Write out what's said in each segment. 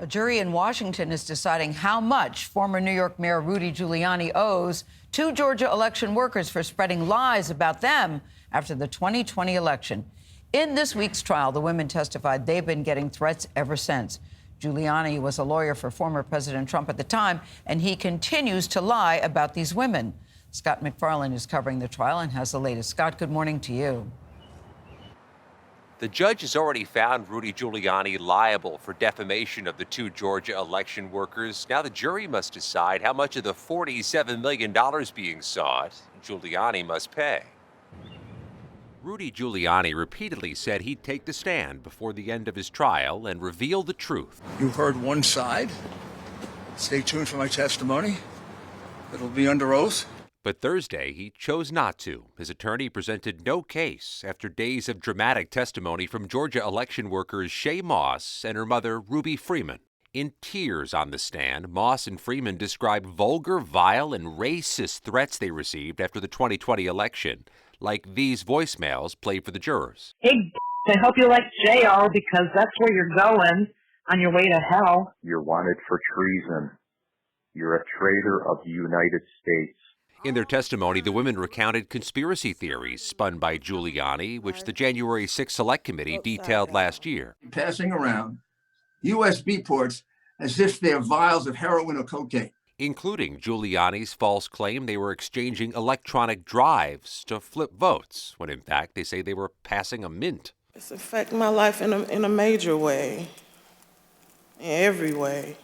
A jury in Washington is deciding how much former New York Mayor Rudy Giuliani owes to Georgia election workers for spreading lies about them after the 2020 election. In this week's trial, the women testified they've been getting threats ever since. Giuliani was a lawyer for former President Trump at the time, and he continues to lie about these women. Scott MacFarlane is covering the trial and has the latest. Scott, good morning to you. The judge has already found Rudy Giuliani liable for defamation of the two Georgia election workers. Now the jury must decide how much of the $47 million being sought Giuliani must pay. Rudy Giuliani repeatedly said he'd take the stand before the end of his trial and reveal the truth. You heard one side. Stay tuned for my testimony. It'll be under oath. But Thursday, he chose not to. His attorney presented no case after days of dramatic testimony from Georgia election workers Shaye Moss and her mother, Ruby Freeman. In tears on the stand, Moss and Freeman described vulgar, vile, and racist threats they received after the 2020 election, like these voicemails played for the jurors. Hey, I hope you like jail because that's where you're going on your way to hell. You're wanted for treason. You're a traitor of the United States. In their testimony, the women recounted conspiracy theories spun by Giuliani, which the January 6 Select Committee detailed last year. Passing around USB ports as if they're vials of heroin or cocaine. Including Giuliani's false claim they were exchanging electronic drives to flip votes, when in fact they say they were passing a mint. It's affecting my life in a major way, in every way,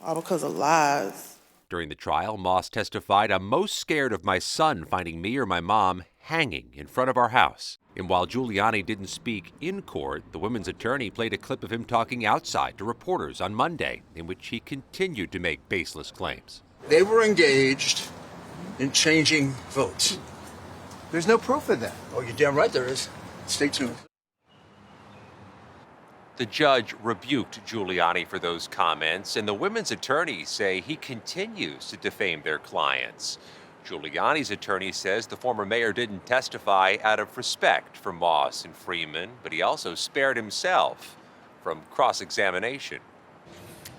all because of lies. During the trial, Moss testified, "I'm most scared of my son finding me or my mom hanging in front of our house." And while Giuliani didn't speak in court, the women's attorney played a clip of him talking outside to reporters on Monday, in which he continued to make baseless claims. They were engaged in changing votes. There's no proof of that. Oh, you're damn right there is. Stay tuned. The judge rebuked Giuliani for those comments, and the women's attorneys say he continues to defame their clients. Giuliani's attorney says the former mayor didn't testify out of respect for Moss and Freeman, but he also spared himself from cross-examination.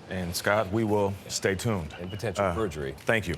And Scott, we will stay tuned. And potential perjury. Thank you.